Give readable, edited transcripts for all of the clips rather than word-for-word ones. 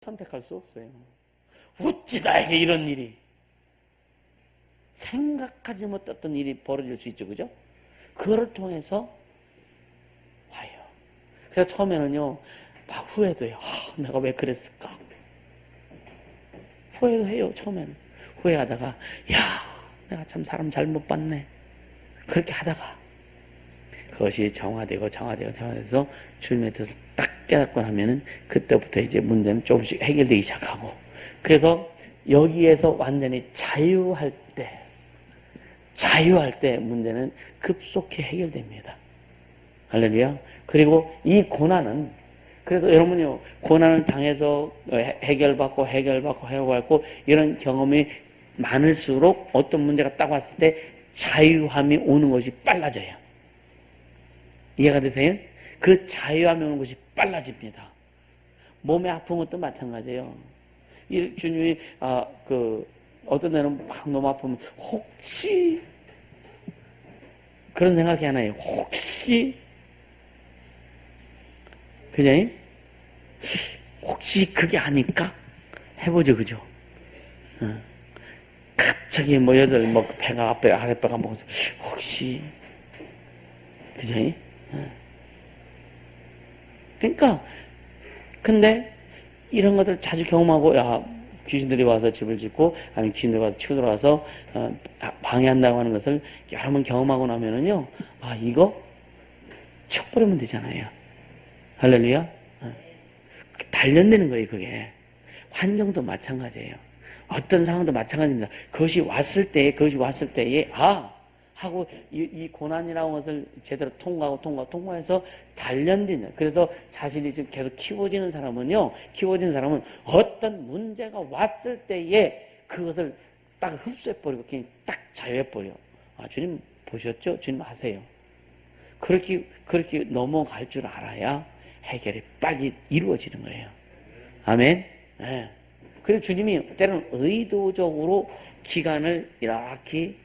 선택할 수 없어요. 어찌 나에게 이런 일이, 생각하지 못했던 일이 벌어질 수 있죠. 그죠? 그거를 통해서 와요. 그래서 처음에는요, 막 후회도 해요. 내가 왜 그랬을까? 후회도 해요. 처음에는 후회하다가 내가 참 사람 잘못 봤네. 그렇게 하다가 그것이 정화돼서 주님의 뜻을 딱 깨닫고 나면은 그때부터 이제 문제는 조금씩 해결되기 시작하고, 그래서 여기에서 완전히 자유할 때 문제는 급속히 해결됩니다. 할렐루야. 그리고 이 고난은, 그래서 여러분요, 고난을 당해서 해결받고 이런 경험이 많을수록 어떤 문제가 딱 왔을 때 자유함이 오는 것이 빨라져요. 이해가 되세요? 그 자유함이 오는 것이 빨라집니다. 몸에 아픈 것도 마찬가지예요. 주님이 어떤 데는 막 너무 아프면 혹시 그런 생각이 하나요. 혹시 그죠? 혹시 그게 아닐까? 해보죠, 그죠? 갑자기 여자들 배가 아랫배가 먹어서 혹시 그죠? 그러니까 근데 이런 것들 자주 경험하고 귀신들이 와서 집을 짓고 아니면 귀신들이 와서 치고 들어와서 방해한다고 하는 것을 여러 번 경험하고 나면은요, 이거 쳐버리면 되잖아요. 할렐루야. 단련되는 거예요. 그게 환경도 마찬가지예요. 어떤 상황도 마찬가지입니다. 그것이 왔을 때에 하고 이 고난이라는 것을 제대로 통과해서 단련되는, 그래서 자신이 지금 계속 키워지는 사람은 어떤 문제가 왔을 때에 그것을 딱 흡수해버리고 그냥 딱 자유해버려. 주님 보셨죠? 주님 아세요. 그렇게 넘어갈 줄 알아야 해결이 빨리 이루어지는 거예요. 아멘. 네. 그리고 주님이 때로는 의도적으로 기간을 이렇게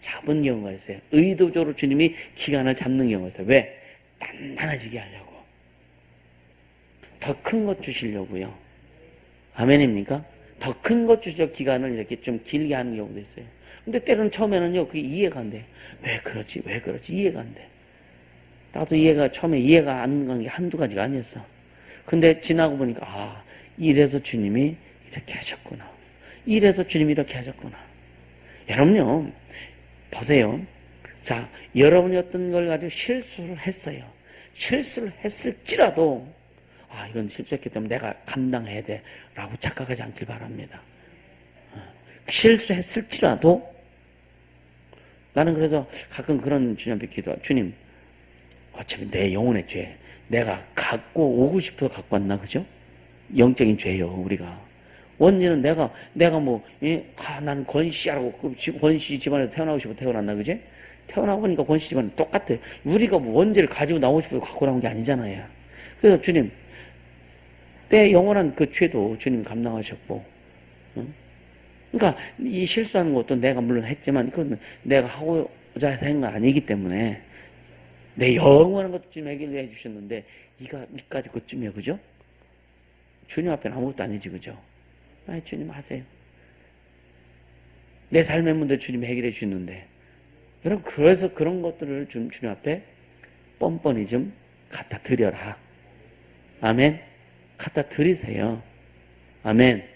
잡은 경우가 있어요. 의도적으로 주님이 기간을 잡는 경우가 있어요. 왜? 단단해지게 하려고. 더 큰 것 주시려고요. 아멘입니까? 더 큰 것 주시려 기간을 이렇게 좀 길게 하는 경우도 있어요. 근데 때로는 처음에는요, 그게 이해가 안 돼요. 왜 그렇지? 이해가 안 돼. 나도 처음에 이해가 안 간 게 한두 가지가 아니었어. 근데 지나고 보니까, 이래서 주님이 이렇게 하셨구나. 이래서 주님이 이렇게 하셨구나. 여러분요, 보세요. 자, 여러분이 어떤 걸 가지고 실수를 했어요. 실수를 했을지라도, 이건 실수했기 때문에 내가 감당해야 돼. 라고 착각하지 않길 바랍니다. 실수했을지라도, 나는 그래서 가끔 그런 주님 앞에 기도하, 주님, 어차피 내 영혼의 죄, 내가 갖고 오고 싶어서 갖고 왔나, 그죠? 영적인 죄요, 우리가. 원인은 내가 나는 권씨라고, 권씨 집안에서 태어나고 싶어 태어났나, 그지? 태어나고 보니까 권씨 집안은 똑같아요. 우리가 원죄를 가지고 나오고 싶어서 갖고 나온 게 아니잖아요. 그래서 주님, 내 영원한 그 죄도 주님이 감당하셨고, 그러니까 이 실수하는 것도 내가 물론 했지만, 그건 내가 하고자 해서 한 건 아니기 때문에, 내 영원한 것도 주님 해결해 주셨는데, 이까지 그쯤이에요, 그죠? 주님 앞에는 아무것도 아니지, 그죠? 주님 하세요. 내 삶의 문제 주님이 해결해 주셨는데, 여러분, 그래서 그런 것들을 좀 주님 앞에 뻔뻔히 좀 갖다 드려라. 아멘. 갖다 드리세요. 아멘.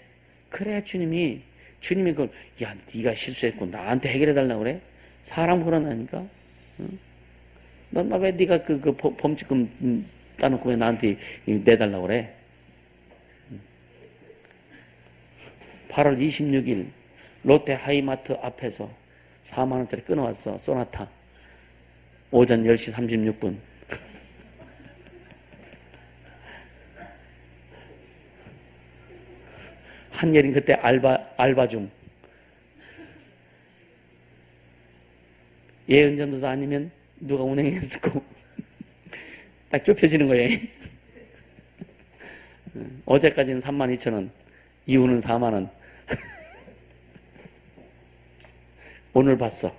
그래야 주님이 그걸, 네가 실수했고 나한테 해결해 달라고 그래? 사람 그러나니까? 응? 넌 왜 네가 그 범칙금 따놓고 왜 나한테 내달라고 그래? 8월 26일 롯데 하이마트 앞에서 4만원짜리 끊어왔어. 소나타. 오전 10시 36분. 한여린 그때 알바 중. 예은전도사 아니면 누가 운행했을고. 딱 좁혀지는 거예요. 어제까지는 32,000원. 이후는 4만원. 오늘 봤어.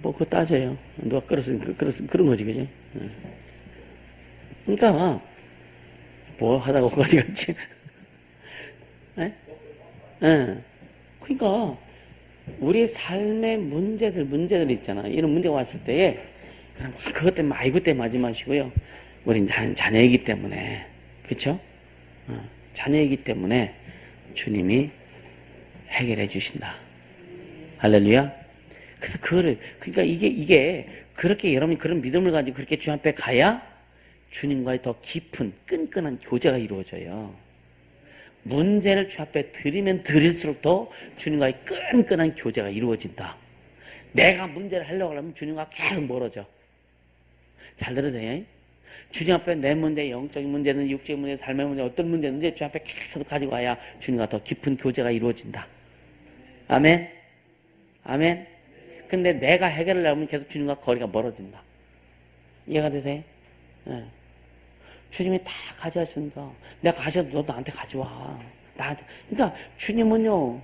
뭐 그거 따져요. 누가 끌었으니까 그런 거지, 그지? 그러니까 뭐 하다가 거기까지 갔지? 예? 예. 그러니까 우리 삶의 문제들 있잖아. 이런 문제가 왔을 때에 그럼 그것 때문에 아이고 때문에 하지 마시고요. 우린 자녀이기 때문에, 그렇죠? 자녀이기 때문에 주님이 해결해 주신다. 할렐루야. 그래서 그러니까 이게 그렇게 여러분이 그런 믿음을 가지고 그렇게 주 앞에 가야 주님과의 더 깊은 끈끈한 교제가 이루어져요. 문제를 주 앞에 드리면 드릴수록 더 주님과의 끈끈한 교제가 이루어진다. 내가 문제를 하려고 하면 주님과 계속 멀어져. 잘 들으세요. 주님 앞에 내 문제, 영적인 문제는 육적인 문제, 삶의 문제, 어떤 문제든지 주 앞에 계속 가지고 와야 주님과 더 깊은 교제가 이루어진다. 아멘. 아멘. 근데 내가 해결을 하면 계속 주님과 거리가 멀어진다. 이해가 되세요? 네. 주님이 다 가져왔으니까 내가 가져도 너 나한테 가져와. 그러니까 주님은요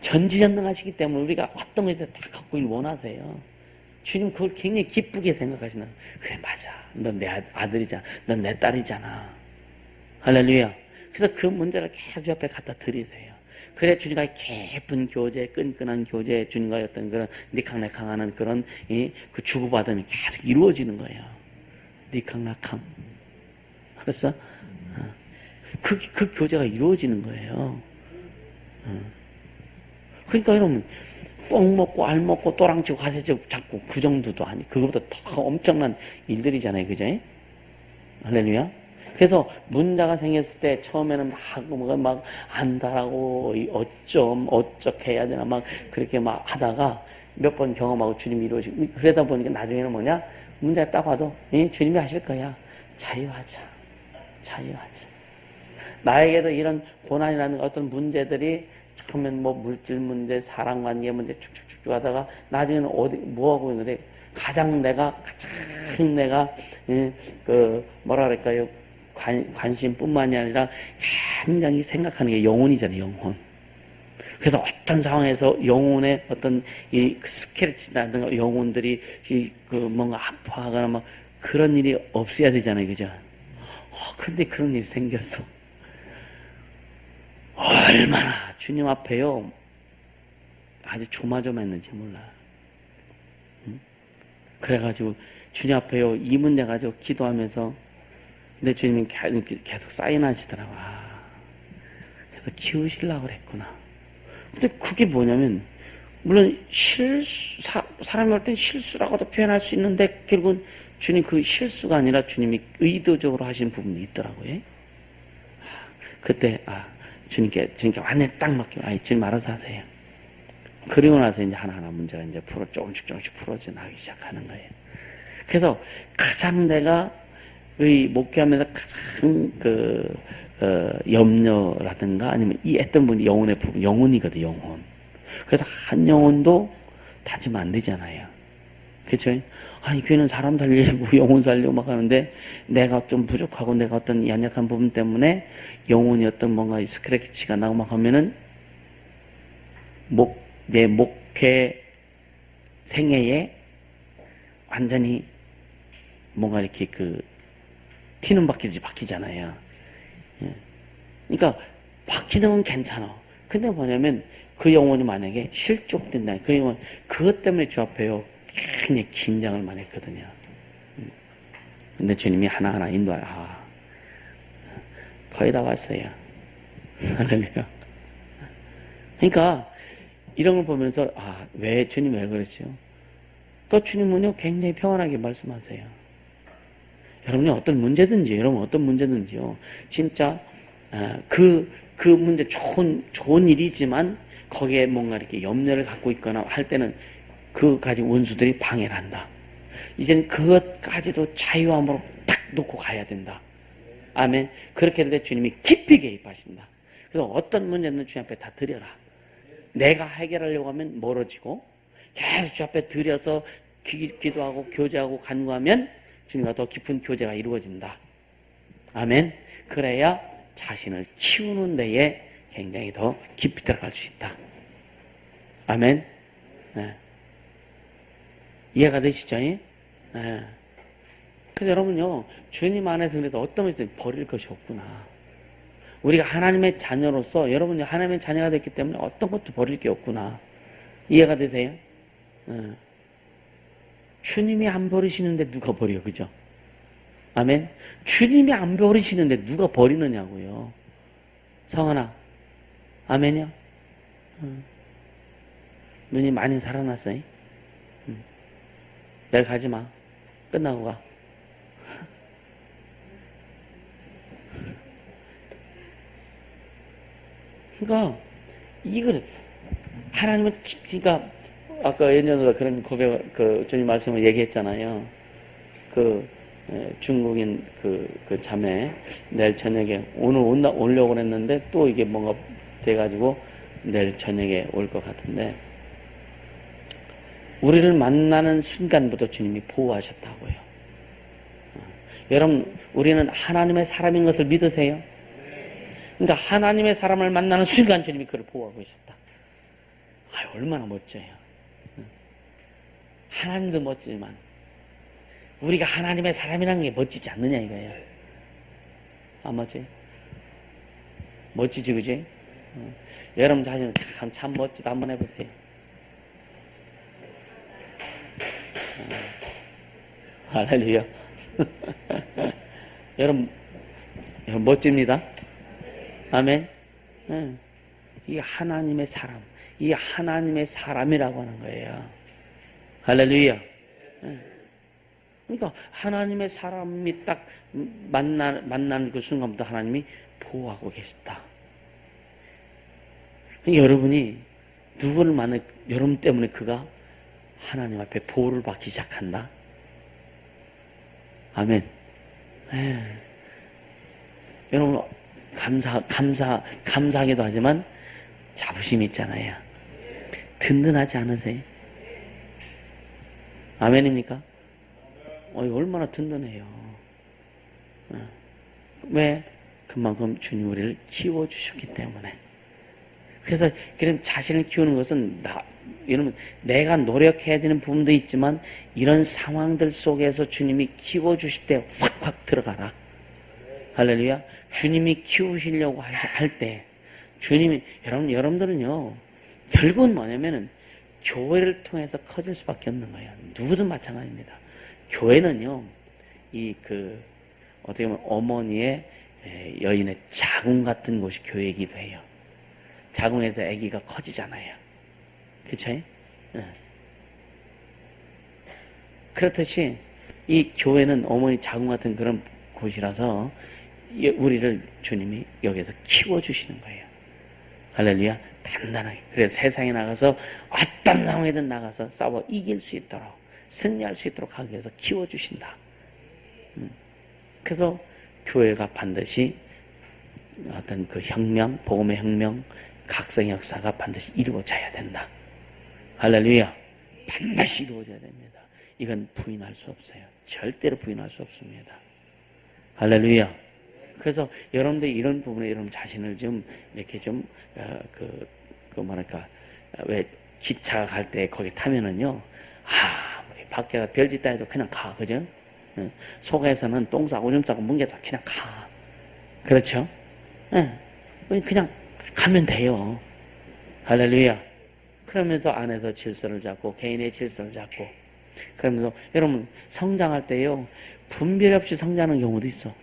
전지전능하시기 때문에 우리가 어떤 것이든 다 갖고 있길 원하세요. 주님 그걸 굉장히 기쁘게 생각하시나. 그래 맞아. 넌 내 아들이잖아. 넌 내 딸이잖아. 할렐루야. 그래서 그 문제를 계속 주 앞에 갖다 드리세요. 그래 주님과의 깊은 교제, 끈끈한 교제, 주님과의 어떤 그런 니캉나캉하는 그런 그 주고받음이 계속 이루어지는 거예요. 니캉나캉. 그래서 그 교제가 이루어지는 거예요. 그러니까 여러분 뻥 먹고 알 먹고 또랑치고 가세치고 잡고 그 정도도 아니 그거보다 더 엄청난 일들이잖아요, 그죠? 할렐루야. 그래서 문제가 생겼을 때 처음에는 막 안다라고 어떻게 해야 되나 막 그렇게 막 하다가 몇 번 경험하고 주님이 이루어지고 그러다 보니까 나중에는 뭐냐 문제가 딱 와도 주님이 하실 거야. 자유하자. 나에게도 이런 고난이라는 어떤 문제들이 처음엔 뭐 물질 문제, 사랑 관계 문제 쭉쭉쭉 하다가 나중에는 뭐 하고 있는데 가장 내가 그 뭐라 그럴까요? 관심뿐만이 아니라 굉장히 생각하는 게 영혼이잖아요, 영혼. 그래서 어떤 상황에서 영혼의 어떤 이 스케치라든가 영혼들이 그 뭔가 아파하거나 막 그런 일이 없어야 되잖아요, 그죠? 근데 그런 일이 생겼어. 얼마나 주님 앞에요 아주 조마조마했는지 몰라. 그래가지고 주님 앞에요 이 문제 가지고 기도하면서 근데 주님이 계속 사인하시더라고. 그래서 키우시려고 그랬구나. 근데 그게 뭐냐면 물론 사람이 할 땐 실수라고도 표현할 수 있는데 결국은 주님 그 실수가 아니라 주님이 의도적으로 하신 부분이 있더라고요. 그때 주님께 완전히 딱 맡겨. 주님 알아서 하세요. 그리고 나서 이제 하나하나 문제가 이제 조금씩 풀어져 나기 시작하는 거예요. 그래서 가장 내가 목회하면서 가장 염려라든가 아니면 이 했던 분이 영혼의 부분, 영혼이거든, 영혼. 그래서 한 영혼도 다치면 안 되잖아요. 그렇죠? 교회는 사람 살리고 영혼 살리고 막 하는데 내가 좀 부족하고 내가 어떤 연약한 부분 때문에 영혼이 어떤 뭔가 스크래치가 나고 막 하면은 내 목회 생애에 완전히 뭔가 이렇게 티는 바뀌잖아요. 그러니까 바뀌는 건 괜찮아. 근데 뭐냐면 그 영혼이 만약에 실족된다. 그 영혼 그것 때문에 주 앞에요. 굉장히 긴장을 많이 했거든요. 근데 주님이 하나하나 인도하여 거의 다 왔어요. 할렐루야. 그러니까 이런 걸 보면서 왜 주님 왜 그러죠? 그러니까 주님은요 굉장히 평안하게 말씀하세요. 여러분이 어떤 문제든지요. 진짜 그 문제 좋은 일이지만 거기에 뭔가 이렇게 염려를 갖고 있거나 할 때는 그거 가지고 원수들이 방해를 한다. 이제는 그것까지도 자유함으로 탁 놓고 가야 된다. 아멘. 그렇게 될 때 주님이 깊이 개입하신다. 그래서 어떤 문제는 주님 앞에 다 드려라. 내가 해결하려고 하면 멀어지고 계속 주 앞에 드려서 기도하고 교제하고 간구하면 주님과 더 깊은 교제가 이루어진다. 아멘. 그래야 자신을 키우는 데에 굉장히 더 깊이 들어갈 수 있다. 아멘. 네. 이해가 되시죠? 예. 그래서 여러분요, 주님 안에서 그래도 어떤 것이든 버릴 것이 없구나. 우리가 하나님의 자녀로서 여러분이 하나님의 자녀가 됐기 때문에 어떤 것도 버릴 게 없구나. 이해가 되세요? 주님이 안 버리시는데 누가 버려, 그죠? 아멘? 주님이 안 버리시는데 누가 버리느냐고요. 성환아, 아멘이요? 눈이 많이 살아났어요? 내일 가지 마. 끝나고 가. 그러니까 이걸 하나님은 그러니까 아까 연녀가 그런 고백 주님 말씀을 얘기했잖아요. 중국인 그 자매 내일 저녁에 오늘 오려고 했는데 또 이게 뭔가 돼가지고 내일 저녁에 올 것 같은데 우리를 만나는 순간부터 주님이 보호하셨다고요. 여러분 우리는 하나님의 사람인 것을 믿으세요? 그러니까 하나님의 사람을 만나는 순간 주님이 그를 보호하고 계셨다. 얼마나 멋져요. 하나님도 멋지지만 우리가 하나님의 사람이라는 게 멋지지 않느냐 이거예요. 안 멋져요? 멋지지 그지? 여러분 자신은 참 멋지다. 한번 해보세요. 할렐루야. 여러분 멋집니다. 아멘. 이게 하나님의 사람, 이게 하나님의 사람이라고 하는 거예요. 할렐루야. 그러니까 하나님의 사람이 딱 만나는 그 순간부터 하나님이 보호하고 계셨다. 여러분이 누구를 만나 여러분 때문에 그가 하나님 앞에 보호를 받기 시작한다. 아멘. 여러분 감사하기도 하지만 자부심이 있잖아요. 든든하지 않으세요? 아멘입니까? 얼마나 든든해요. 왜? 그만큼 주님 우리를 키워주셨기 때문에. 그래서 그럼 자신을 키우는 것은 여러분 내가 노력해야 되는 부분도 있지만 이런 상황들 속에서 주님이 키워주실 때 확확 들어가라. 할렐루야. 주님이 키우시려고 할 때 주님이 여러분들은요 결국은 뭐냐면은 교회를 통해서 커질 수밖에 없는 거예요. 누구든 마찬가지입니다. 교회는요 어떻게 보면 어머니의 여인의 자궁 같은 곳이 교회이기도 해요. 자궁에서 아기가 커지잖아요. 그쵸? 그렇듯이 이 교회는 어머니 자궁 같은 그런 곳이라서 우리를 주님이 여기서 키워주시는 거예요. 할렐루야. 단단하게. 그래서 세상에 나가서 어떤 상황이든 나가서 싸워 이길 수 있도록 승리할 수 있도록 하기 위해서 키워주신다. 그래서 교회가 반드시 어떤 그 혁명, 복음의 혁명, 각성의 역사가 반드시 이루어져야 된다. 할렐루야. 반드시 이루어져야 됩니다. 이건 부인할 수 없어요. 절대로 부인할 수 없습니다. 할렐루야. 그래서 여러분들 이런 부분에 여러분 자신을 좀 이렇게 좀 왜 기차 갈 때 거기 타면은요, 밖에서 별짓 다 해도 그냥 가, 그죠? 속에서는 똥 싸고 오줌 싸고 뭉개서 그냥 가. 그렇죠? 그냥 가면 돼요. 할렐루야. 그러면서 안에서 질서를 잡고 개인의 질서를 잡고 그러면서 여러분 성장할 때요 분별 없이 성장하는 경우도 있어.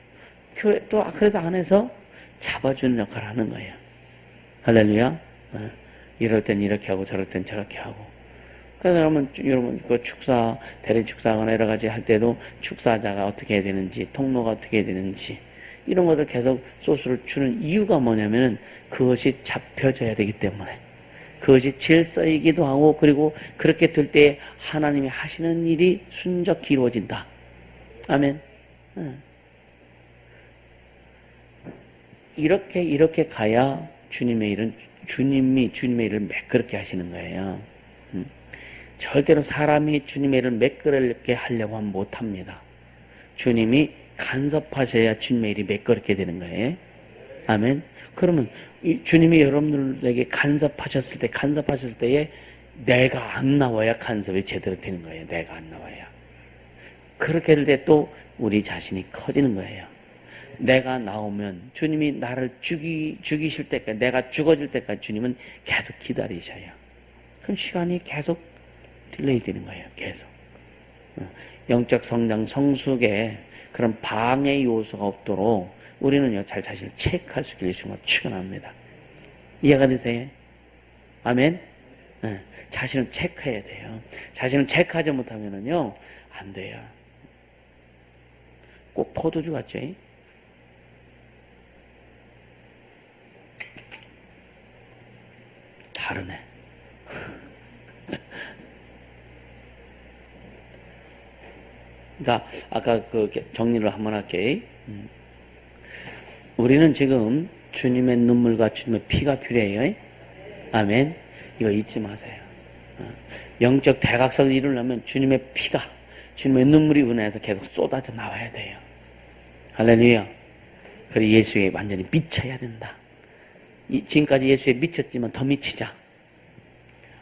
교회 또 그래서 안에서 잡아주는 역할을 하는 거예요. 할렐루야. 이럴 땐 이렇게 하고 저럴 땐 저렇게 하고. 그래서 여러분 그 축사 대리 축사하거나 여러 가지 할 때도 축사자가 어떻게 해야 되는지 통로가 어떻게 해야 되는지 이런 것을 계속 소스를 주는 이유가 뭐냐면은 그것이 잡혀져야 되기 때문에 그것이 질서이기도 하고 그리고 그렇게 될 때 하나님이 하시는 일이 순적히 이루어진다. 아멘. 이렇게 가야 주님이 주님의 일을 매끄럽게 하시는 거예요. 절대로 사람이 주님의 일을 매끄럽게 하려고 하면 못합니다. 주님이 간섭하셔야 주님의 일이 매끄럽게 되는 거예요. 아멘. 그러면 주님이 여러분들에게 간섭하셨을 때에 내가 안 나와야 간섭이 제대로 되는 거예요. 내가 안 나와야. 그렇게 될 때 또 우리 자신이 커지는 거예요. 내가 나오면 주님이 나를 죽이실 때까지, 내가 죽어질 때까지 주님은 계속 기다리셔요. 그럼 시간이 계속 딜레이 되는 거예요. 계속. 영적 성장, 성숙에 그런 방해 요소가 없도록 우리는요, 잘 자신을 체크할 수 있기를 주님으로 축원합니다. 이해가 되세요? 아멘? 네, 자신을 체크해야 돼요. 자신을 체크하지 못하면은요, 안 돼요. 꼭 포도주 같죠? 다르네. 그러니까 아까 그 정리를 한번 할게. 우리는 지금 주님의 눈물과 주님의 피가 필요해요. 아멘. 이거 잊지 마세요. 영적 대각선을 이루려면 주님의 피가, 주님의 눈물이 우리 안에서 계속 쏟아져 나와야 돼요. 할렐루야. 그리고 예수에 완전히 미쳐야 된다. 지금까지 예수에 미쳤지만 더 미치자.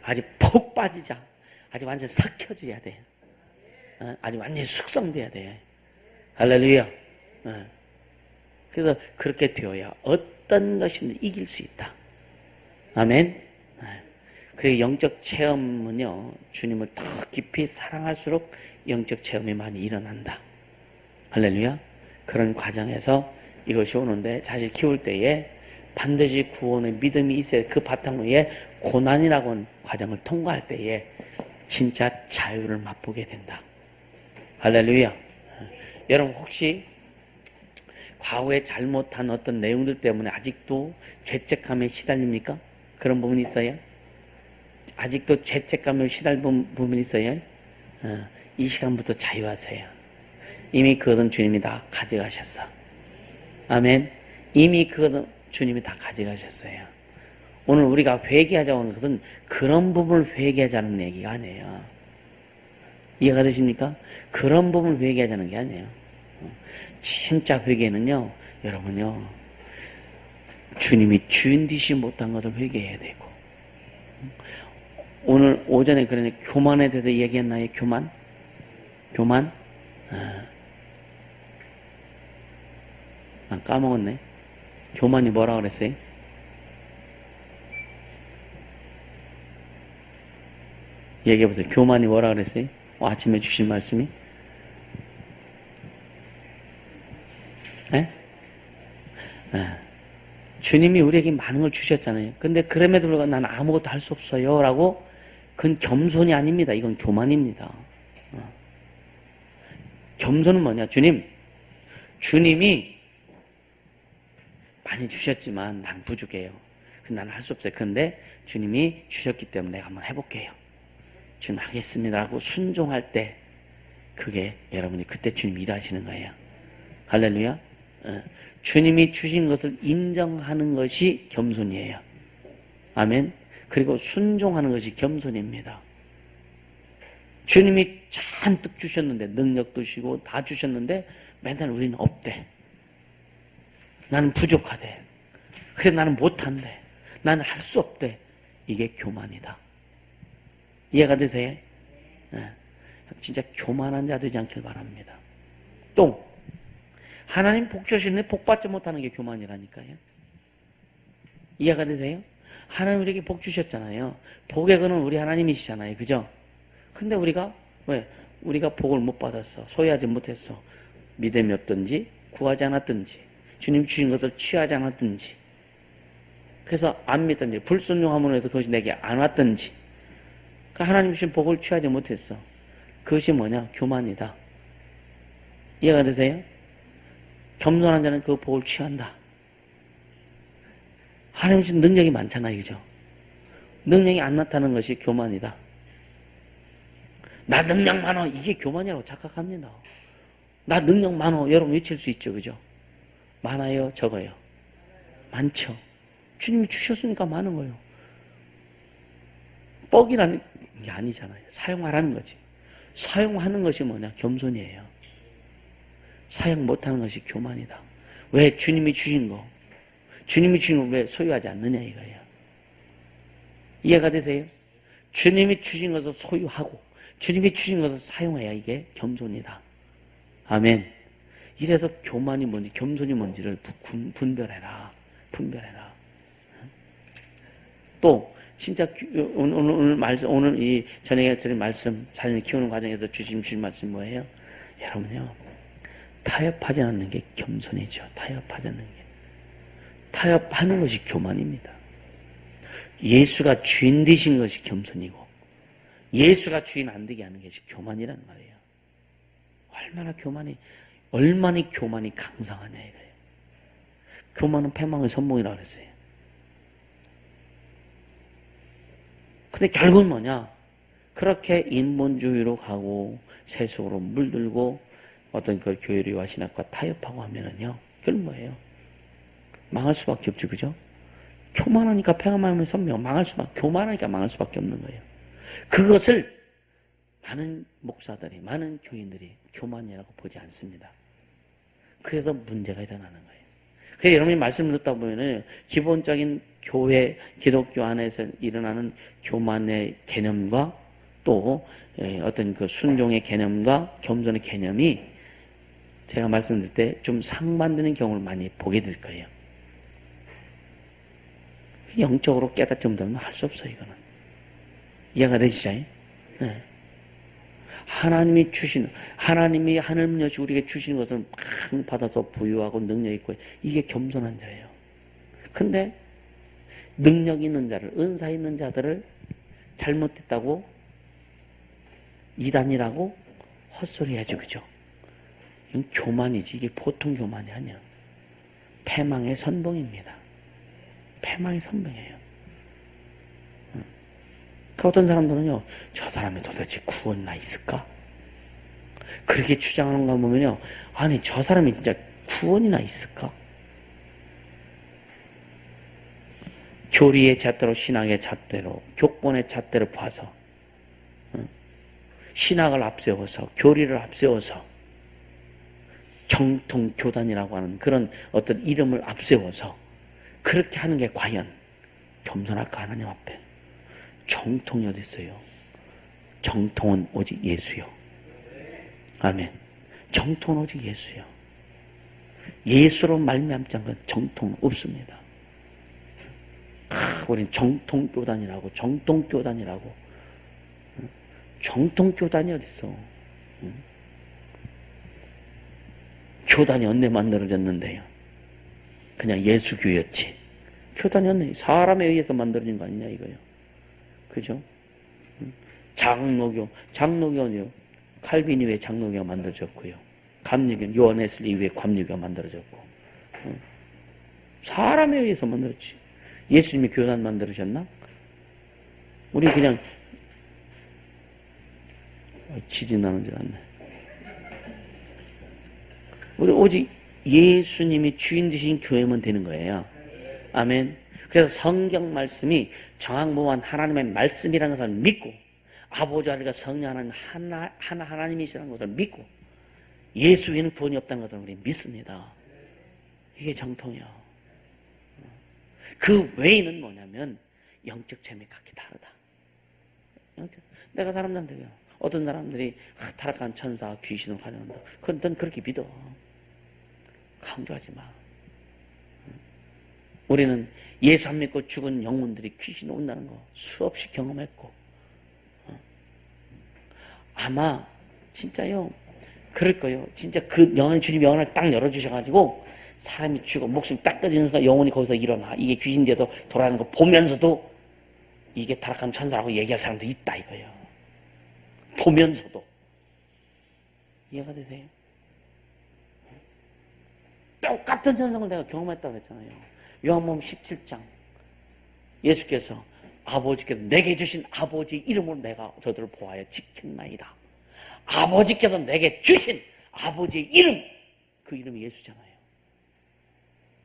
아주 푹 빠지자. 아주 완전히 삭혀져야 돼. 아주 완전히 숙성돼야 돼. 할렐루야. 그래서 그렇게 되어야 어떤 것이든 이길 수 있다. 아멘. 그리고 영적 체험은요, 주님을 더 깊이 사랑할수록 영적 체험이 많이 일어난다. 할렐루야. 그런 과정에서 이것이 오는데, 자식 키울 때에 반드시 구원의 믿음이 있어야 그 바탕 위에 고난이라고 하는 과정을 통과할 때에 진짜 자유를 맛보게 된다. 할렐루야. 여러분 혹시 과거에 잘못한 어떤 내용들 때문에 아직도 죄책감에 시달립니까? 그런 부분이 있어요? 아직도 죄책감에 시달린 부분이 있어요? 이 시간부터 자유하세요. 이미 그것은 주님이 다 가져가셨어. 아멘. 이미 그것은 주님이 다 가져가셨어요. 오늘 우리가 회개하자고 하는 것은 그런 부분을 회개하자는 얘기가 아니에요. 이해가 되십니까? 그런 부분을 회개하자는 게 아니에요. 진짜 회개는요, 여러분요, 주님이 주인 되시 못한 것을 회개해야 되고, 오늘 오전에 그러니 교만에 대해서 얘기했나요? 교만? 교만? 난 까먹었네. 교만이 뭐라 그랬어요? 얘기해보세요. 교만이 뭐라 그랬어요? 아침에 주신 말씀이? 네? 주님이 우리에게 많은 걸 주셨잖아요. 근데 그럼에도 불구하고 나는 아무것도 할 수 없어요. 라고, 그건 겸손이 아닙니다. 이건 교만입니다. 겸손은 뭐냐? 주님이 많이 주셨지만 난 부족해요. 나는 할 수 없어요. 그런데 주님이 주셨기 때문에 내가 한번 해볼게요. 주님 하겠습니다. 라고 순종할 때, 그게 여러분이 그때 주님 일하시는 거예요. 할렐루야. 주님이 주신 것을 인정하는 것이 겸손이에요. 아멘. 그리고 순종하는 것이 겸손입니다. 주님이 잔뜩 주셨는데, 능력도 주시고 다 주셨는데 맨날 우리는 없대. 나는 부족하대. 그래 나는 못한대. 나는 할 수 없대. 이게 교만이다. 이해가 되세요? 진짜 교만한 자 되지 않길 바랍니다. 또 하나님 복 주시는데 복 받지 못하는 게 교만이라니까요. 이해가 되세요? 하나님 우리에게 복 주셨잖아요. 복의 근원 우리 하나님이시잖아요. 그죠? 근데 우리가 왜? 우리가 복을 못 받았어. 소유하지 못했어. 믿음이 없든지 구하지 않았든지 주님 주신 것을 취하지 않았든지 그래서 안 믿든지 불순종함으로 해서 그것이 내게 안 왔든지 하나님 주신 복을 취하지 못했어. 그것이 뭐냐? 교만이다. 이해가 되세요? 겸손한 자는 그 복을 취한다. 하나님 주신 능력이 많잖아요. 그죠? 능력이 안 나타나는 것이 교만이다. 나 능력 많어. 이게 교만이라고 착각합니다. 나 능력 많어. 여러분 외칠 수 있죠. 그죠? 많아요? 적어요? 많죠. 주님이 주셨으니까 많은 거예요. 뻑이라는 게 아니잖아요. 사용하라는 거지. 사용하는 것이 뭐냐? 겸손이에요. 사용 못하는 것이 교만이다. 왜? 주님이 주신 거. 주님이 주신 걸 왜 소유하지 않느냐 이거예요. 이해가 되세요? 주님이 주신 것을 소유하고 주님이 주신 것을 사용해야 이게 겸손이다. 아멘. 이래서 교만이 뭔지 겸손이 뭔지를 분별해라. 분별해라. 또 진짜 오늘 말씀, 오늘 이 저녁에 드린 말씀, 자녀를 키우는 과정에서 주신 말씀 뭐예요? 여러분요, 타협하지 않는 게 겸손이죠. 타협하지 않는 게. 타협하는 것이 교만입니다. 예수가 주인 되신 것이 겸손이고 예수가 주인 안 되게 하는 것이 교만이란 말이에요. 얼마나 교만이 강성하냐 이거예요. 교만은 패망의 선봉이라고 그랬어요. 근데 결국은 뭐냐? 그렇게 인본주의로 가고 세속으로 물들고 어떤 그 교회와 신학과 타협하고 하면은요, 그건 뭐예요? 망할 수밖에 없죠, 그죠? 교만하니까 패망의 선봉, 교만하니까 망할 수밖에 없는 거예요. 그것을 많은 목사들이, 많은 교인들이 교만이라고 보지 않습니다. 그래서 문제가 일어나는 거예요. 그래서 여러분이 말씀을 듣다 보면은 기본적인 교회, 기독교 안에서 일어나는 교만의 개념과 또 어떤 그 순종의 개념과 겸손의 개념이 제가 말씀드릴 때 좀 상반되는 경우를 많이 보게 될 거예요. 영적으로 깨닫지 못하면 할 수 없어요, 이거는. 이해가 되시죠? 네. 하나님이 하늘문 여시 우리에게 주신 것을 막 받아서 부유하고 능력 있고, 이게 겸손한 자예요. 근데, 능력 있는 자를, 은사 있는 자들을 잘못했다고, 이단이라고 헛소리 해야지, 그죠? 이건 교만이지. 이게 보통 교만이 아니야. 패망의 선봉입니다. 패망의 선봉이에요. 그 어떤 사람들은요, 저 사람이 도대체 구원이나 있을까? 그렇게 주장하는 거 보면요, 아니, 저 사람이 진짜 구원이나 있을까? 교리의 잣대로, 신학의 잣대로, 교권의 잣대로 봐서, 신학을 앞세워서, 교리를 앞세워서, 정통교단이라고 하는 그런 어떤 이름을 앞세워서, 그렇게 하는 게 과연 겸손할까, 하나님 앞에? 정통이 어디 있어요? 정통은 오직 예수요. 아멘. 정통은 오직 예수요. 예수로 말미암지 않은 정통은 없습니다. 우린 정통교단이라고. 정통교단이 어디 있어? 교단이 언제 만들어졌는데요? 그냥 예수교였지. 교단이 언제 사람에 의해서 만들어진 거 아니냐 이거요. 그죠? 장로교는요, 칼빈 이후에 장로교가 만들어졌고요. 감리교는 요한 웨슬리 이후에 감리교가 만들어졌고. 사람에 의해서 만들었지. 예수님이 교단 만들으셨나? 우리 그냥, 지진 나는 줄 알았네. 우리 오직 예수님이 주인 되신 교회만 되는 거예요. 아멘. 그래서 성경 말씀이 정확무한 하나님의 말씀이라는 것을 믿고 아버지 아들과 성령 하나님이시라는 것을 믿고 예수 위에는 구원이 없다는 것을 우리 믿습니다. 이게 정통이야. 그 외에는 뭐냐면 영적 체험이 각기 다르다. 내가 사람들한테 어떤 사람들이 타락한 천사 귀신을 가져온다. 그건 넌 그렇게 믿어. 강조하지 마. 우리는 예수 안 믿고 죽은 영혼들이 귀신이 온다는 거 수없이 경험했고, 아마 진짜요, 그럴 거예요. 진짜 그 주님 영혼을 딱 열어주셔가지고 사람이 죽어 목숨이 딱 꺼지는 순간 영혼이 거기서 일어나. 이게 귀신 돼서 돌아가는 거 보면서도 이게 타락한 천사라고 얘기할 사람도 있다 이거예요. 보면서도. 이해가 되세요? 똑같은 현상을 내가 경험했다고 했잖아요. 요한복음 17장 예수께서 아버지께서 내게 주신 아버지 이름으로 내가 저들을 보아야 지켰나이다. 아버지께서 내게 주신 아버지의 이름, 그 이름이 예수잖아요.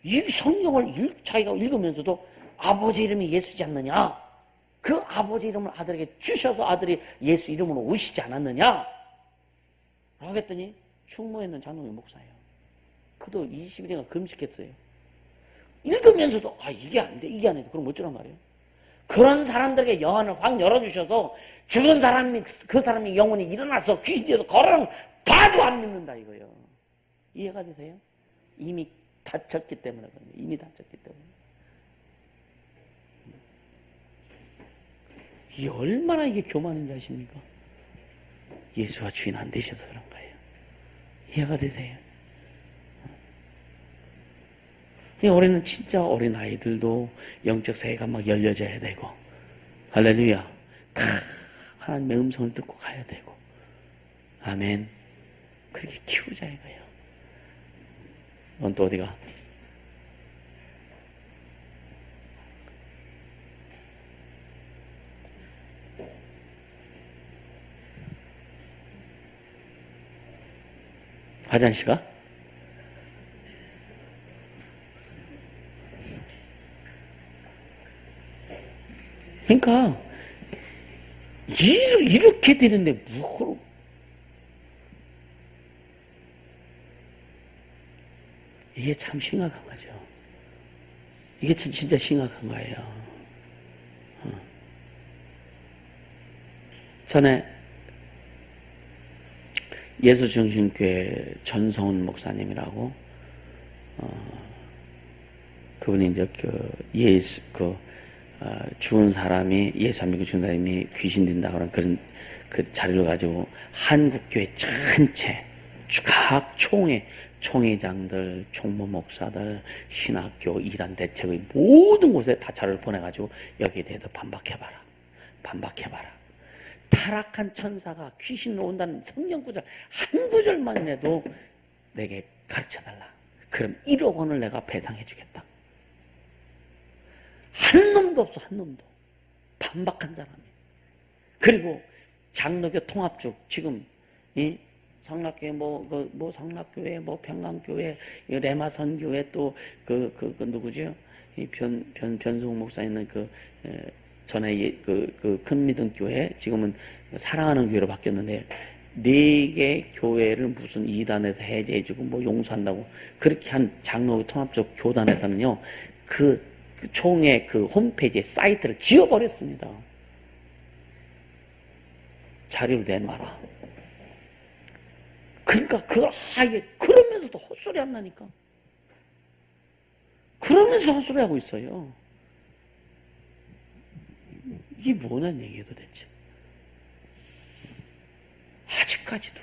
이 성경을 자기가 읽으면서도 아버지 이름이 예수지 않느냐? 그 아버지 이름을 아들에게 주셔서 아들이 예수 이름으로 오시지 않았느냐? 라고 했더니 충무에 있는 장로교 목사예요. 그도 20일인가 금식했어요. 읽으면서도 이게 안 돼, 이게 안 돼. 그럼 어쩌란 말이에요? 그런 사람들에게 영안을 확 열어주셔서 죽은 사람이 그 사람이 영혼이 일어나서 귀신 뒤에서 걸어가는 봐도 안 믿는다 이거예요. 이해가 되세요? 이미 다쳤기 때문에 그럽니다. 이미 다쳤기 때문에. 이게 얼마나 이게 교만인지 아십니까? 예수가 주인 안 되셔서 그런 거예요. 이해가 되세요? 우리는 진짜 어린 아이들도 영적 세계가 막 열려져야 되고, 할렐루야. 다 하나님의 음성을 듣고 가야 되고, 아멘. 그렇게 키우자 이거예요. 넌 또 어디가? 화장실 가? 그러니까 이렇게 되는데 뭐 이게 참 심각한 거죠. 이게 진짜 심각한 거예요. 전에 예수중심교회 전성훈 목사님이라고 그분이 이제 죽은 사람이 예수 안 믿고 죽은 사람이 귀신 된다 그런 그 자료를 가지고 한국교회 전체 각 총회장들, 총무 목사들, 신학교, 이단 대책의 모든 곳에 다 자료를 보내가지고 여기에 대해서 반박해봐라. 타락한 천사가 귀신으로 온다는 성경 구절 한 구절만이라도 내게 가르쳐달라. 그럼 1억 원을 내가 배상해주겠다. 한 놈도 없어, 한 놈도. 반박한 사람이. 그리고 장로교 통합쪽 지금 이 상락교회 상락교회 평강교회 레마선교회 또 누구죠? 이 변승욱 목사 있는 전에 큰 믿음 교회 지금은 사랑하는 교회로 바뀌었는데 4개 교회를 무슨 이단에서 해제해주고 용서한다고 그렇게 한 장로 통합적 교단에서는요 그 총회 홈페이지에 사이트를 지워버렸습니다. 자료를 내놔라. 그러니까 그걸 아예 그러면서도 헛소리 안 나니까. 그러면서 헛소리 하고 있어요. 이게 뭐냐는 얘기예요 도대체. 아직까지도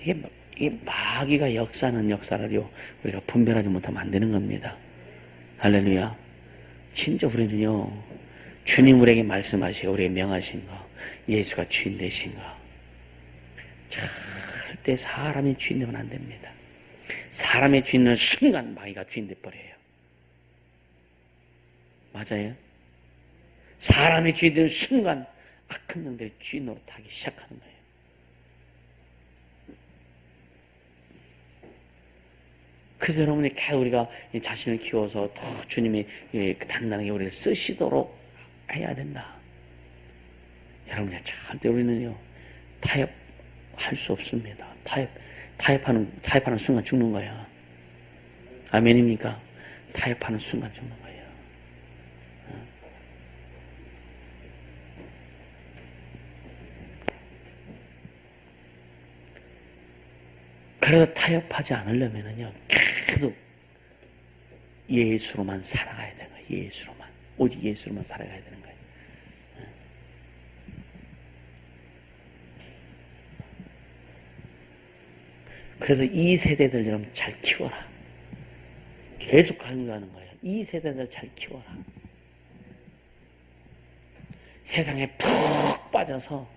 이게 마귀가 역사하는 역사를요 우리가 분별하지 못하면 안 되는 겁니다. 할렐루야. 진짜 우리는요 주님 우리에게 말씀하시고 우리에게 명하신 거 예수가 주인 되신 거 절대 사람이 주인 되면 안 됩니다. 사람의 주인 되는 순간 마귀가 주인 돼버려요. 맞아요? 사람의 주인 되는 순간 악한 놈들이 주인으로 타기 시작하는 거예요. 그래서 여러분이 계속 우리가 자신을 키워서 더 주님이 단단하게 우리를 쓰시도록 해야 된다. 여러분이 절대 우리는요 타협할 수 없습니다. 타협하는 순간 죽는 거야. 아멘입니까? 타협하는 순간 죽는 거예요. 그래서 타협하지 않으려면요 계속 예수로만 살아가야 되는 거예요. 예수로만. 오직 예수로만 살아가야 되는 거예요. 그래서 이 세대들 여러분 잘 키워라. 계속 강조하는 거예요. 이 세대들 잘 키워라. 세상에 푹 빠져서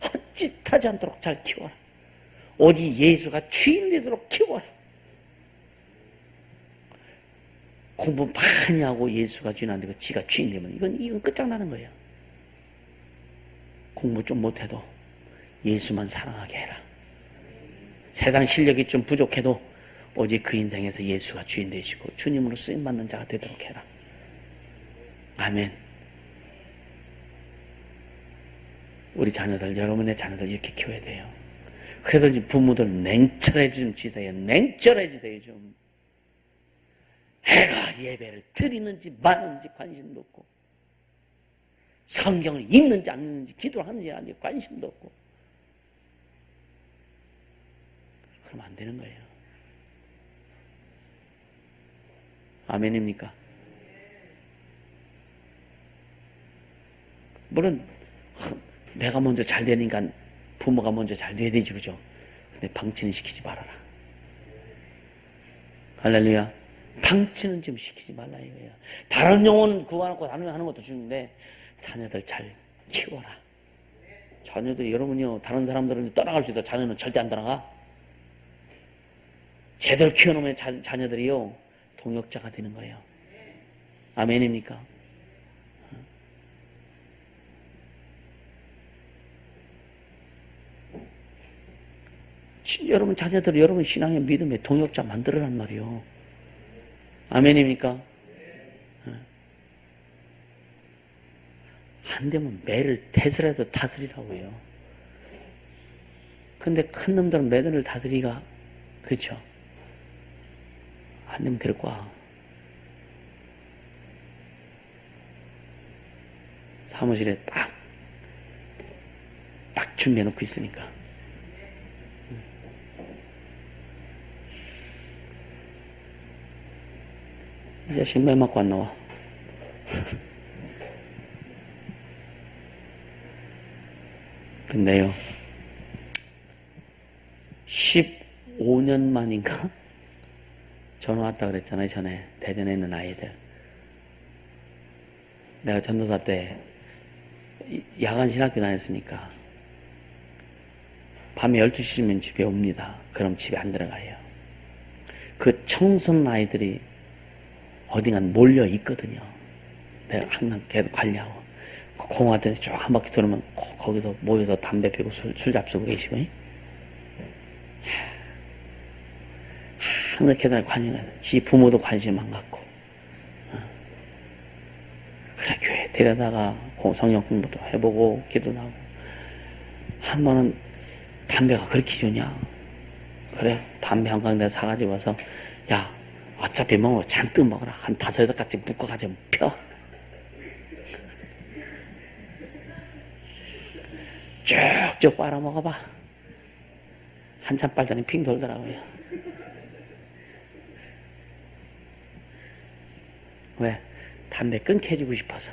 헛짓하지 않도록 잘 키워라. 오직 예수가 주인 되도록 키워라. 공부 많이 하고 예수가 주인 안 되고 지가 주인 되면 이건 끝장나는 거예요. 공부 좀 못해도 예수만 사랑하게 해라. 세상 실력이 좀 부족해도 오직 그 인생에서 예수가 주인 되시고 주님으로 쓰임받는 자가 되도록 해라. 아멘. 우리 자녀들, 여러분의 자녀들 이렇게 키워야 돼요. 그래서 이제 부모들 냉철해지세요. 냉철해지세요, 좀. 애가 예배를 드리는지 마는지 관심도 없고, 성경을 읽는지 안 읽는지, 기도를 하는지 안 하는지 관심도 없고. 그러면 안 되는 거예요. 아멘입니까? 물론 내가 먼저 잘 되니까 부모가 먼저 잘 돼야 되지, 그죠? 근데 방치는 시키지 말아라. 할렐루야. 방치는 좀 시키지 말라 이거예요. 다른 영혼 구하고 다른 거 하는 것도 중요한데 자녀들 잘 키워라. 자녀들이, 여러분이요, 다른 사람들은 떠나갈 수 있다. 자녀는 절대 안 떠나가. 제대로 키워놓으면 자녀들이요 동역자가 되는 거예요. 아멘입니까? 여러분 자녀들을 여러분 신앙의 믿음의 동역자 만들어란 말이요. 아멘입니까? 안 되면 매를 태스라도 다스리라고요. 근데 큰 놈들은 매를 다스리가, 그렇죠? 안 되면 데리고 와. 사무실에 딱 준비해 놓고 있으니까. 이 자식 매 맞고 안 나와. 근데요, 15년 만인가? 전화 왔다 그랬잖아요, 전에. 대전에 있는 아이들. 내가 전도사 때 야간 신학교 다녔으니까 밤에 12시면 집에 옵니다. 그럼 집에 안 들어가요. 그 청소년 아이들이 어딘가 몰려 있거든요. 내가 항상 계속 관리하고. 공화한테 쭉 한 바퀴 돌으면 거기서 모여서 담배 피고 술 잡수고 계시고. 항상 계속 관심을 가요. 지 부모도 관심 안 갖고. 그래, 교회 데려다가 성경 공부도 해보고 기도도 하고. 한 번은 담배가 그렇게 좋냐? 그래, 담배 한 강 내가 사가지고 와서, 야, 어차피 먹으면 잔뜩 먹어라. 한 5-8가지 묶어가지고 펴. 쭉쭉 빨아먹어봐. 한참 빨더니 핑 돌더라고요. 왜? 담배 끊게 해주고 싶어서.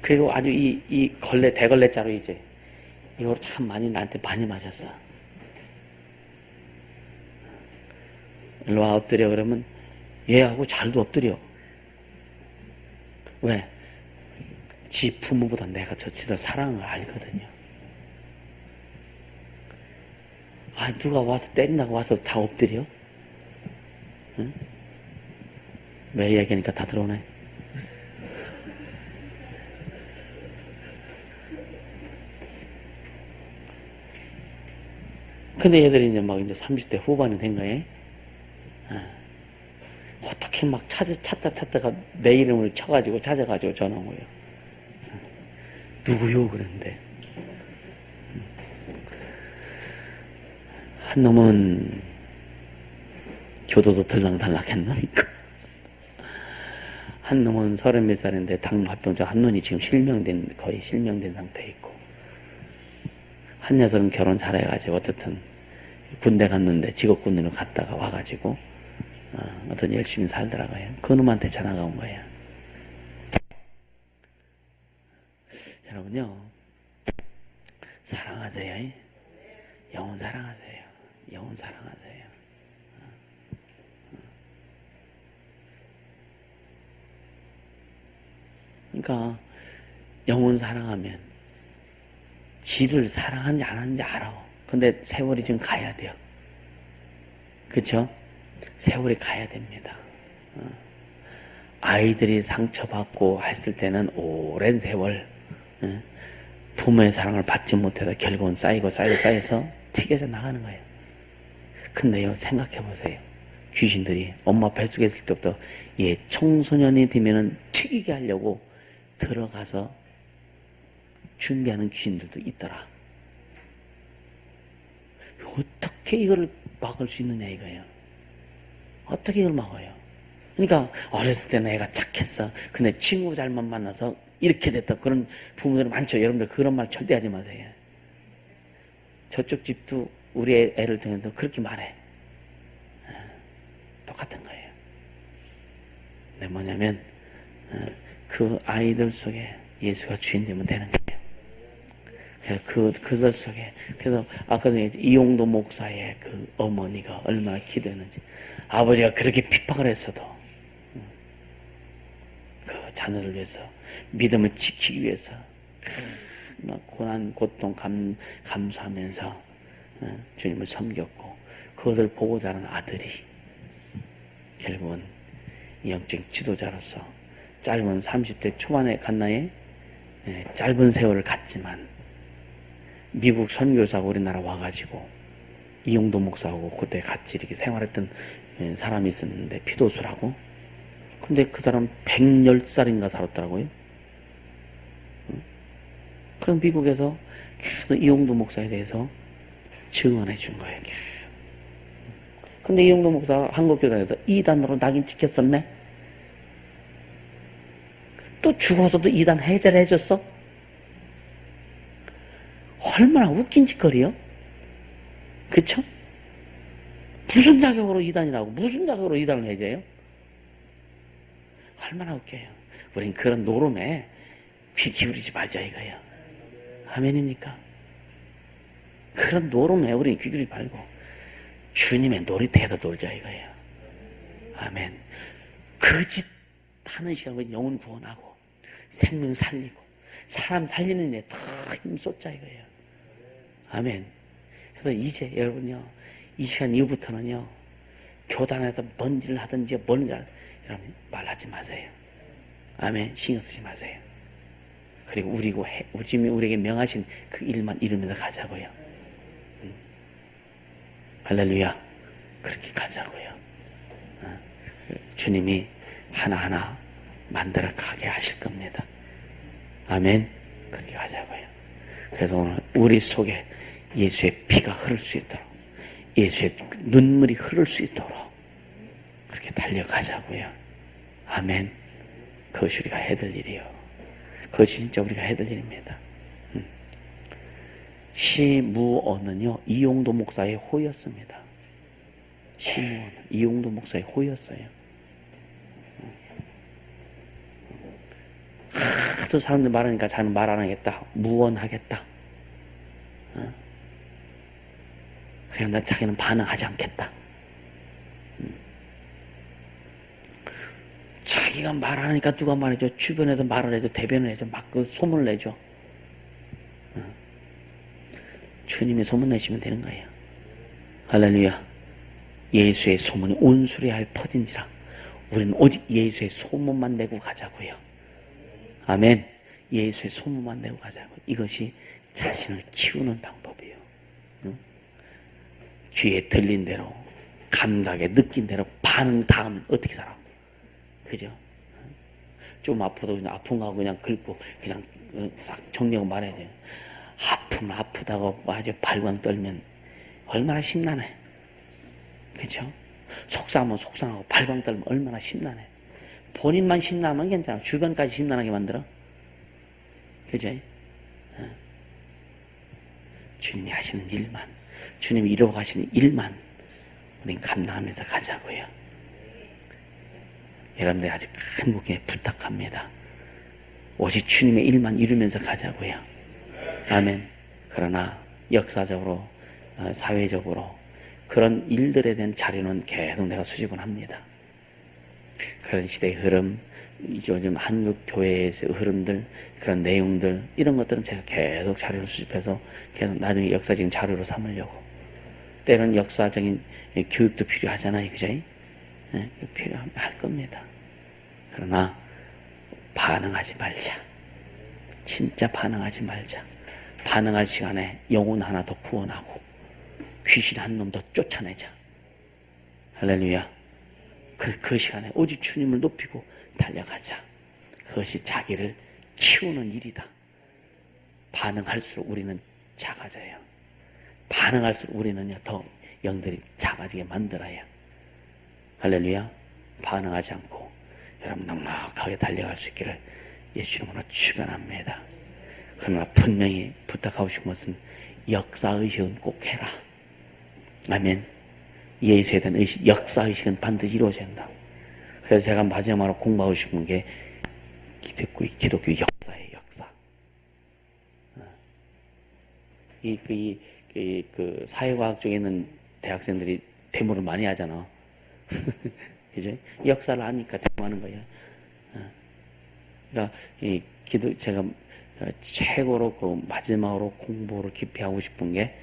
그리고 아주 이 대걸레자로 이제, 이걸 참 나한테 많이 맞았어. 일로 와, 엎드려. 그러면 얘하고 잘도 엎드려. 왜? 지 부모보다 내가 지들 사랑을 알거든요. 아, 누가 와서 때린다고 와서 다 엎드려? 응? 왜 얘기하니까 다 들어오네. 근데 얘들이 이제 막 이제 30대 후반이 된 거예요. 어떻게 막 찾다가 내 이름을 쳐가지고 찾아가지고 전화 온 거예요. 누구요? 그랬는데. 한 놈은 교도도 들락달락한 놈이고, 한 놈은 30몇 살인데 당뇨합병자, 한 놈이 지금 거의 실명된 상태에 있고, 한 녀석은 결혼 잘해가지고 어쨌든 군대 갔는데 직업군으로 갔다가 와가지고 어떤 열심히 살더라고요. 그 놈한테 전화가 온 거예요. 여러분요, 사랑하세요. 영혼 사랑하세요. 영혼 사랑하세요. 그러니까 영혼 사랑하면 지를 사랑하는지 안 하는지 알아. 근데 세월이 좀 가야 돼요. 그쵸? 세월이 가야 됩니다. 아이들이 상처받고 했을 때는 오랜 세월 부모의 사랑을 받지 못해서 결국은 쌓여서 튀겨져 나가는 거예요. 근데요, 생각해 보세요. 귀신들이 엄마 뱃속에 있을 때부터 청소년이 되면은 튀기게 하려고 들어가서 준비하는 귀신들도 있더라. 어떻게 이걸 막을 수 있느냐 이거예요. 어떻게 이걸 막아요? 그러니까 어렸을 때는 애가 착했어. 근데 친구 잘못 만나서 이렇게 됐다. 그런 부모들 많죠. 여러분들 그런 말 절대 하지 마세요. 저쪽 집도 우리 애를 통해서 그렇게 말해. 똑같은 거예요. 근데 뭐냐면 그 아이들 속에 예수가 주인 되면 되는 거예요. 그래서 그들 속에, 그래서 아까 전에 이용도 목사의 그 어머니가 얼마나 기도했는지, 아버지가 그렇게 핍박을 했어도 그 자녀를 위해서, 믿음을 지키기 위해서 막 고난 고통 감수하면서 주님을 섬겼고, 그것을 보고 자란 아들이 결국은 영적 지도자로서 짧은 30대 초반에 간 나이에 짧은 세월을 갔지만 미국 선교사가 우리나라 와가지고 이용도 목사하고 그때 같이 이렇게 생활했던 사람이 있었는데, 피도수라고. 근데 그 사람 110살인가 살았더라고요. 그럼 미국에서 계속 이용도 목사에 대해서 증언해 준 거예요. 근데 이용도 목사가 한국교단에서 이단으로 낙인 찍혔었네. 또 죽어서도 이단 해제를 해줬어. 얼마나 웃긴 짓거리요? 그쵸? 무슨 자격으로 이단이라고, 무슨 자격으로 이단을 해제해요? 얼마나 웃겨요. 우린 그런 노름에 귀 기울이지 말자 이거예요. 아멘입니까? 그런 노름에 우린 귀 기울이지 말고 주님의 놀이터에서 놀자 이거예요. 아멘. 그 짓 하는 시간은 영혼 구원하고 생명 살리고 사람 살리는 일에 더 힘쏟자 이거예요. 아멘. 그래서 이제 여러분요, 이 시간 이후부터는요, 교단에서 뭔 일을 하든지 뭔 일을 여러분 말하지 마세요. 아멘. 신경 쓰지 마세요. 그리고 주님이 우리에게 명하신 그 일만 이루면서 가자고요. 할렐루야. 그렇게 가자고요. 주님이 하나하나 만들어 가게 하실 겁니다. 아멘. 그렇게 가자고요. 그래서 오늘 우리 속에 예수의 피가 흐를 수 있도록, 예수의 눈물이 흐를 수 있도록 그렇게 달려가자고요. 아멘. 그것이 우리가 해야 될 일이요. 그것이 진짜 우리가 해야 될 일입니다. 시무어는요, 이용도 목사의 호였습니다. 시무어는 이용도 목사의 호였어요. 하도 사람들 말하니까 자는 말 안 하겠다. 무언하겠다. 그냥 나 자기는 반응하지 않겠다. 자기가 말하니까 누가 말해줘. 주변에도 말을 해줘. 대변을 해줘. 막 그 소문을 내줘. 주님의 소문 내시면 되는 거예요. 할렐루야. 예수의 소문이 온 수레하여 퍼진지라. 우리는 오직 예수의 소문만 내고 가자고요. 아멘. 예수의 소문만 내고 가자고. 이것이 자신을 키우는 방법이에요. 귀에 들린 대로, 감각에 느낀 대로 반응 다음은 어떻게 살아? 그죠? 좀 아파도 그냥 아픈 거 그냥 긁고 그냥 싹 정리하고 말해야지. 아프면 아프다고 아주 발광 떨면 얼마나 심란해. 그죠? 속상하면 속상하고 발광 떨면 얼마나 심란해. 본인만 심란하면 괜찮아. 주변까지 심란하게 만들어. 그죠? 주님이 하시는 일만, 주님이 이루어 가시는 일만 우린 감당하면서 가자고요. 여러분들 아주 간곡히 부탁합니다. 오직 주님의 일만 이루면서 가자고요. 아멘. 그러나 역사적으로, 사회적으로 그런 일들에 대한 자료는 계속 내가 수집을 합니다. 그런 시대의 흐름, 요즘 한국 교회에서의 흐름들, 그런 내용들, 이런 것들은 제가 계속 자료를 수집해서 계속 나중에 역사적인 자료로 삼으려고. 때로는 역사적인 교육도 필요하잖아요. 그죠? 네, 필요할 겁니다. 그러나 반응하지 말자. 진짜 반응하지 말자. 반응할 시간에 영혼 하나 더 구원하고 귀신 한 놈 더 쫓아내자. 할렐루야. 그 시간에 오직 주님을 높이고 달려가자. 그것이 자기를 키우는 일이다. 반응할수록 우리는 작아져요. 반응할수록 우리는요, 더 영들이 작아지게 만들어요. 할렐루야. 반응하지 않고 여러분 넉넉하게 달려갈 수 있기를 예수 이름으로 축원합니다. 그러나 분명히 부탁하고 싶은 것은 역사의식은 꼭 해라. 아멘. 예수에 대한 의식, 역사의식은 반드시 이루어져야 한다. 그래서 제가 마지막으로 공부하고 싶은 게 기독교 역사예요. 역사. 그 사회과학 쪽에 있는 대학생들이 데모를 많이 하잖아. 그죠? 역사를 아니까 데모하는 거예요. 그러니까 제가 최고로 그 마지막으로 공부를 깊이 하고 싶은 게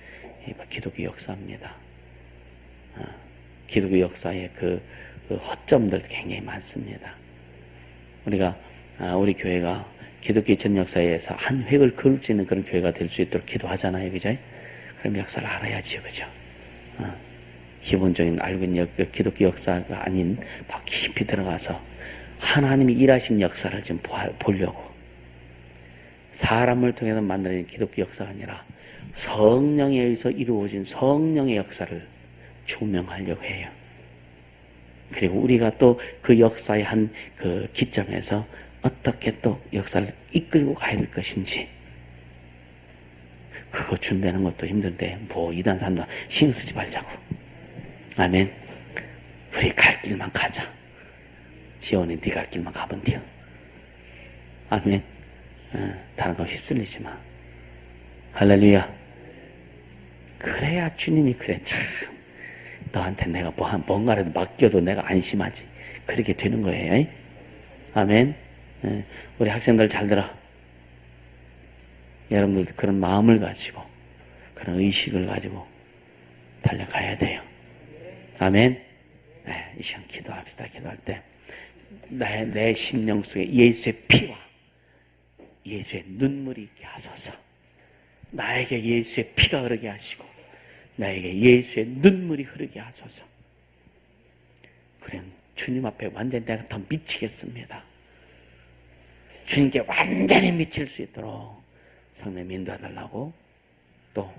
기독교 역사입니다. 기독교 역사의 그 허점들 굉장히 많습니다. 우리 교회가 기독교 전 역사에서 한 획을 그을 수 있는 그런 교회가 될 수 있도록 기도하잖아요. 그죠? 그럼 역사를 알아야지요. 그죠? 기본적인 알고 있는 기독교 역사가 아닌 더 깊이 들어가서 하나님이 일하신 역사를 좀 보려고. 사람을 통해서 만들어진 기독교 역사가 아니라 성령에 의해서 이루어진 성령의 역사를 조명하려고 해요. 그리고 우리가 또 그 역사의 한 그 기점에서 어떻게 또 역사를 이끌고 가야 될 것인지, 그거 준비하는 것도 힘든데 이단 산다 신경 쓰지 말자고. 아멘. 우리 갈 길만 가자. 지원이 네 갈 길만 가면 돼요. 아멘. 다른 거 휩쓸리지 마. 할렐루야. 그래야 주님이 그래 참 너한테 내가 뭔가라도 맡겨도 내가 안심하지. 그렇게 되는 거예요. 아멘. 우리 학생들 잘 들어. 여러분들도 그런 마음을 가지고 그런 의식을 가지고 달려가야 돼요. 아멘. 이 시간 기도합시다. 기도할 때 내 심령 속에 예수의 피와 예수의 눈물이 있게 하소서. 나에게 예수의 피가 흐르게 하시고 나에게 예수의 눈물이 흐르게 하소서. 그래 주님 앞에 완전히 내가 더 미치겠습니다. 주님께 완전히 미칠 수 있도록 성령 인도해달라고, 또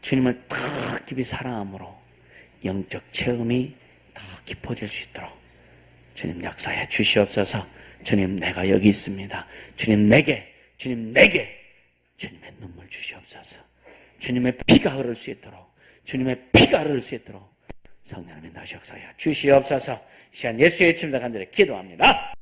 주님을 더 깊이 사랑함으로 영적 체험이 더 깊어질 수 있도록 주님 역사해 주시옵소서. 주님 내가 여기 있습니다. 주님 내게 주님의 눈물 주시옵소서. 주님의 피가 흐를 수 있도록 성령님의 역사해 주시옵소서. 시간 예수의 이름으로 간절히 기도합니다.